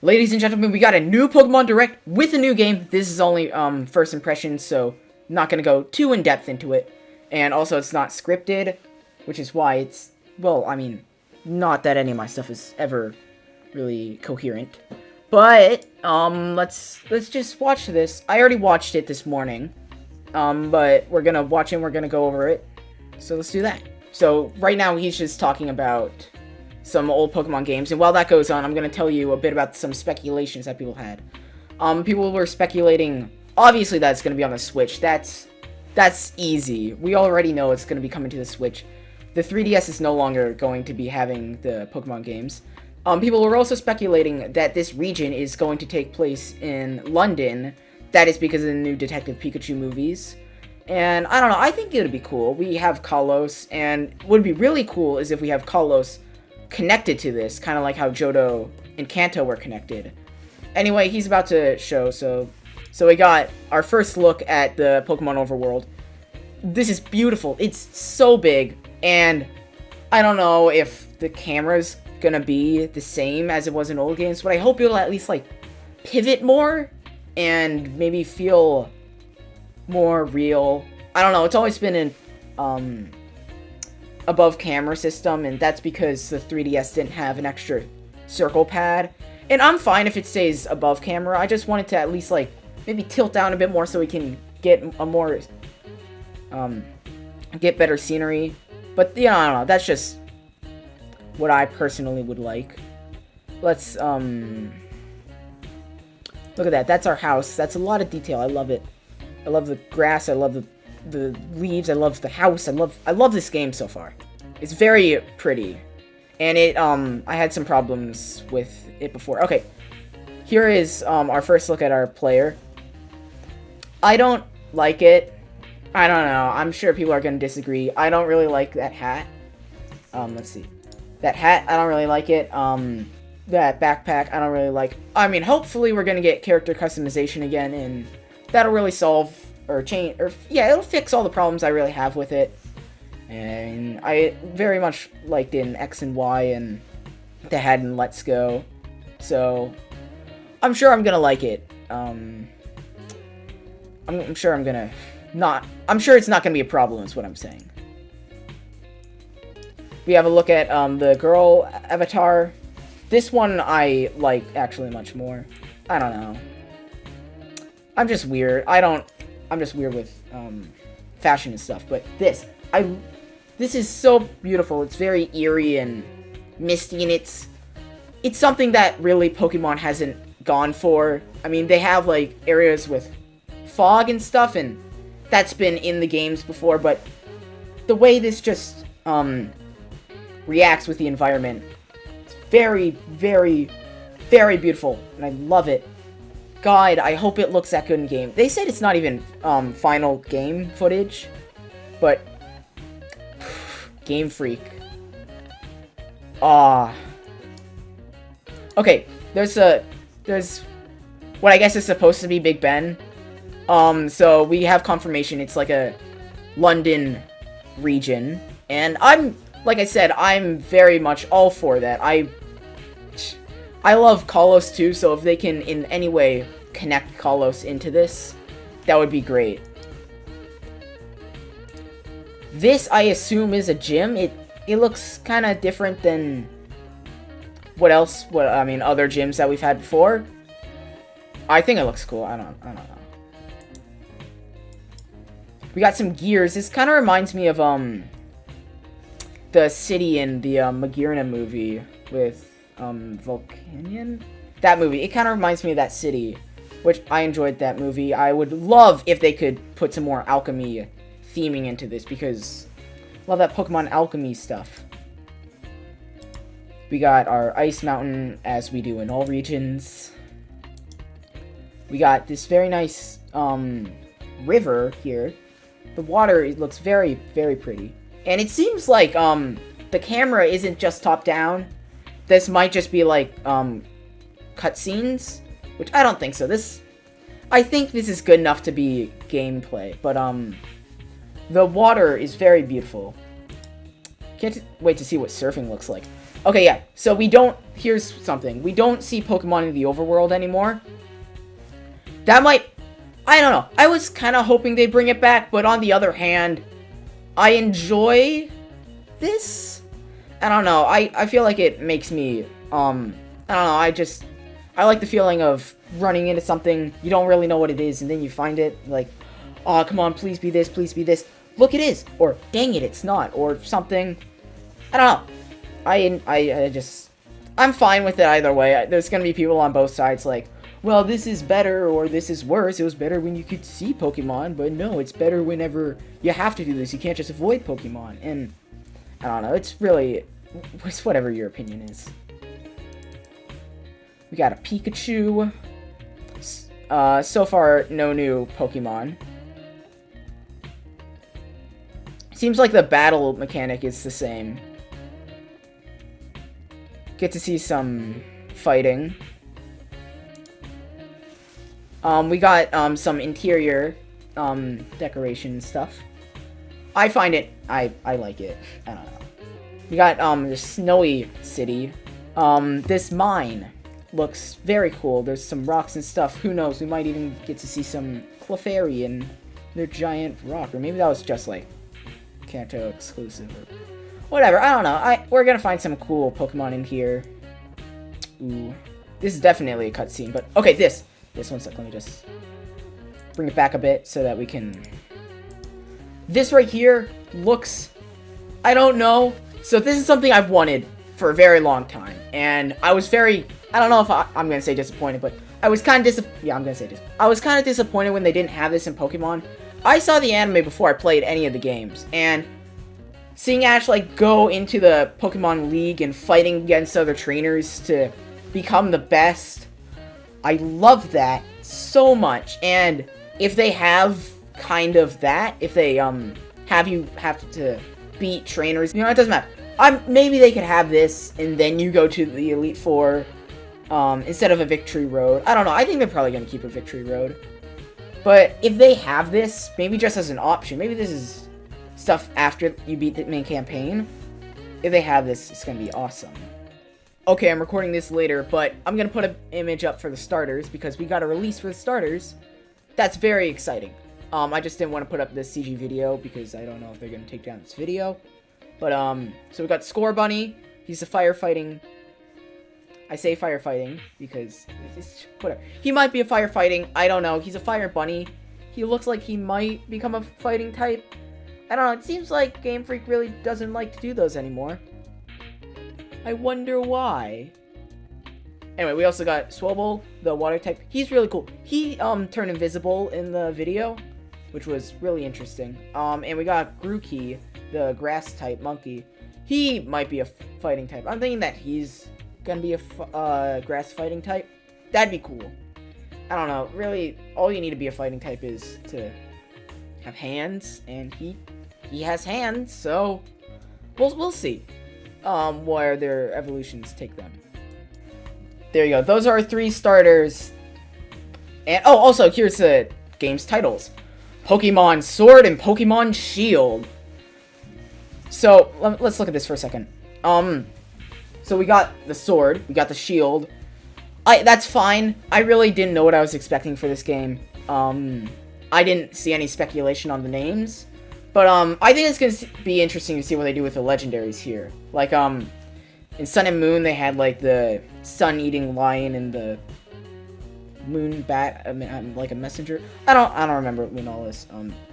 Ladies and gentlemen, we got a new Pokemon Direct with a new game. This is only first impressions, so not gonna go too in depth into it. And also, it's not scripted, which is why it's, well, I mean, not that any of my stuff is ever really coherent. But let's just watch this. I already watched it this morning, but we're gonna watch it and we're gonna go over it. So let's do that. So right now he's just talking about some old Pokemon games, and while that goes on, I'm gonna tell you a bit about some speculations that people had. People were speculating, obviously, that it's gonna be on the Switch. That's easy. We already know it's gonna be coming to the Switch. The 3DS is no longer going to be having the Pokemon games. People were also speculating that this region is going to take place in London. That is because of the new Detective Pikachu movies. And I don't know, I think it would be cool. We have Kalos, and what would be really cool is if we have Kalos connected to this, kind of like how Johto and Kanto were connected. Anyway, he's about to show, so we got our first look at the Pokemon Overworld. This is beautiful. It's so big, and I don't know if the camera's gonna be the same as it was in old games, but I hope it'll at least, like, pivot more and maybe feel more real. I don't know, it's always been an above camera system, and that's because the 3DS didn't have an extra circle pad. And I'm fine if it stays above camera. I just want it to at least, like, maybe tilt down a bit more so we can get a more get better scenery. But you know, I don't know, that's just what I personally would like. Let's look at that. That's our house. That's a lot of detail. I love it. I love the grass. I love the leaves. I love the house. I love this game so far. It's very pretty. And it I had some problems with it before. Okay. Here is our first look at our player. I don't like it. I don't know. I'm sure people are going to disagree. I don't really like that hat. Let's see. That hat, I don't really like it. That backpack, I don't really like. I mean, hopefully we're going to get character customization again, and that'll really solve or change, or yeah, it'll fix all the problems I really have with it. And I very much liked in X and Y and the hat in Let's Go, so I'm sure I'm gonna like it. I'm sure I'm gonna not. I'm sure it's not gonna be a problem. Is what I'm saying. We have a look at the girl avatar. This one I like actually much more. I don't know. I'm just weird. I'm just weird with fashion and stuff. But this is so beautiful. It's very eerie and misty, and it's something that really Pokemon hasn't gone for. I mean, they have like areas with fog and stuff, and that's been in the games before. But the way this just reacts with the environment, it's very, very, very beautiful, and I love it. God, I hope it looks that good in game. They said it's not even final game footage, but Game Freak. Okay, there's what I guess is supposed to be Big Ben. So we have confirmation it's like a London region, and like I said, I'm very much all for that. I love Kalos too, so if they can in any way connect Kalos into this, that would be great. This, I assume, is a gym. It looks kind of different than other gyms that we've had before. I think it looks cool. I don't know. We got some gears. This kind of reminds me of the city in the Magirna movie with Volcanion? That movie. It kind of reminds me of that city, which I enjoyed that movie. I would love if they could put some more alchemy theming into this, because I love that Pokemon alchemy stuff. We got our Ice Mountain, as we do in all regions. We got this very nice river here. The water, it looks very, very pretty. And it seems like the camera isn't just top-down. This might just be like cutscenes, which I don't think so. I think this is good enough to be gameplay, but the water is very beautiful. Can't wait to see what surfing looks like. Okay, yeah. So we don't here's something. We don't see Pokemon in the overworld anymore. That might... I don't know. I was kind of hoping they'd bring it back, but on the other hand, I enjoy this. I don't know. I feel like it makes me, I don't know. I like the feeling of running into something, you don't really know what it is, and then you find it, like, oh, come on, please be this, please be this. Look, it is. Or, dang it, it's not. Or something. I don't know. I'm fine with it either way. There's gonna be people on both sides like, well, this is better or this is worse. It was better when you could see Pokemon, but no, it's better whenever you have to do this. You can't just avoid Pokemon. And I don't know. It's whatever your opinion is. We got a Pikachu. So far, no new Pokemon. Seems like the battle mechanic is the same. Get to see some fighting. We got some interior decoration stuff. I find it, I like it. I don't know. We got the snowy city. This mine looks very cool. There's some rocks and stuff. Who knows? We might even get to see some Clefairy and their giant rock, or maybe that was just like Kanto exclusive or whatever. I don't know. We're gonna find some cool Pokemon in here. Ooh, this is definitely a cutscene. But okay, this one sec. Let me just bring it back a bit so that we can. This right here looks. I don't know. So this is something I've wanted for a very long time, and I was very. I don't know if I'm gonna say disappointed, but I was kind of I'm gonna say this. I was kind of disappointed when they didn't have this in Pokemon. I saw the anime before I played any of the games, and seeing Ash like go into the Pokemon League and fighting against other trainers to become the best, I love that so much. And if they have kind of that, if they have you have to beat trainers, you know, it doesn't matter. Maybe they could have this, and then you go to the Elite Four instead of a Victory Road. I don't know. I think they're probably gonna keep a Victory Road. But if they have this, maybe just as an option, maybe this is stuff after you beat the main campaign. If they have this, it's gonna be awesome. Okay, I'm recording this later, but I'm gonna put an image up for the starters because we got a release for the starters. That's very exciting. I just didn't want to put up this CG video because I don't know if they're gonna take down this video. But so we got Scorbunny. He's a firefighting. I say firefighting because it's whatever. He might be a firefighting. I don't know. He's a fire bunny. He looks like he might become a fighting type. I don't know. It seems like Game Freak really doesn't like to do those anymore. I wonder why. Anyway, we also got Swabble, the water type. He's really cool. He turned invisible in the video, which was really interesting. And we got Grookey, the grass type monkey. He might be a fighting type. I'm thinking that he's gonna be a grass fighting type. That'd be cool. I don't know. Really, all you need to be a fighting type is to have hands, and he has hands. So we'll see where their evolutions take them. There you go. Those are our 3 starters. And oh, also here's the game's titles: Pokemon Sword and Pokemon Shield. So let's look at this for a second. So we got the sword, we got the shield. That's fine. I really didn't know what I was expecting for this game. I didn't see any speculation on the names, but I think it's gonna be interesting to see what they do with the legendaries here. Like in Sun and Moon, they had like the sun-eating lion and the moon bat, like a messenger. I don't remember Lunala's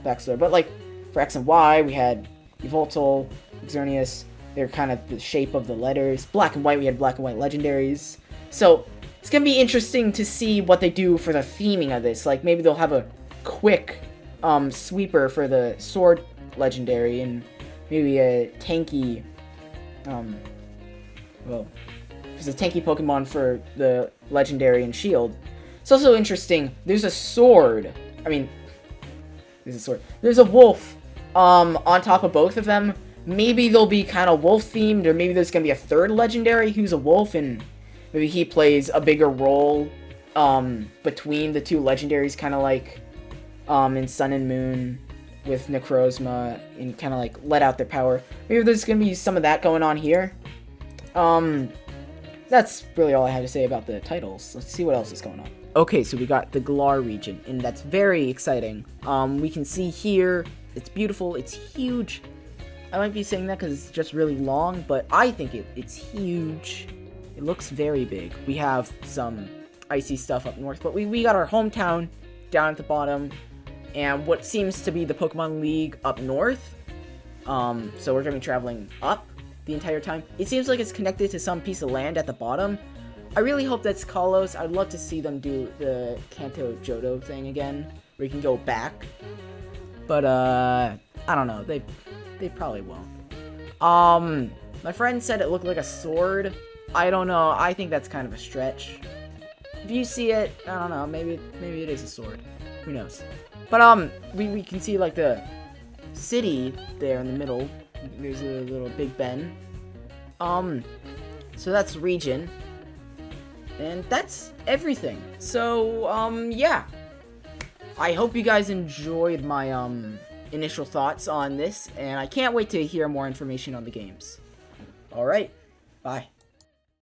backstory, but like for X and Y, we had Yveltal, Xerneas. They're kind of the shape of the letters. Black and White, we had Black and White legendaries. So it's gonna be interesting to see what they do for the theming of this. Like maybe they'll have a quick sweeper for the sword legendary and maybe a tanky well, there's a tanky Pokemon for the legendary and shield. It's also interesting, there's a sword. There's a sword. There's a wolf on top of both of them. Maybe they'll be kind of wolf themed, or maybe there's gonna be a third legendary who's a wolf, and maybe he plays a bigger role between the 2 legendaries, kind of like in Sun and Moon with Necrozma, and kind of like let out their power. Maybe there's gonna be some of that going on here. that's really all I have to say about the titles. Let's see what else is going on. Okay, so we got the Galar region, and that's very exciting. We can see here, it's beautiful, it's huge. I might be saying that because it's just really long, but I think it's huge. It looks very big. We have some icy stuff up north, but we got our hometown down at the bottom, and what seems to be the Pokemon League up north. So we're going to be traveling up the entire time. It seems like it's connected to some piece of land at the bottom. I really hope that's Kalos. I'd love to see them do the Kanto Johto thing again, where you can go back. But, I don't know. They probably won't. My friend said it looked like a sword. I don't know. I think that's kind of a stretch. If you see it, I don't know. Maybe it is a sword. Who knows? But, we can see, like, the city there in the middle. There's a little Big Ben. So that's region. And that's everything. So, yeah. I hope you guys enjoyed my, initial thoughts on this, and I can't wait to hear more information on the games. Alright, bye.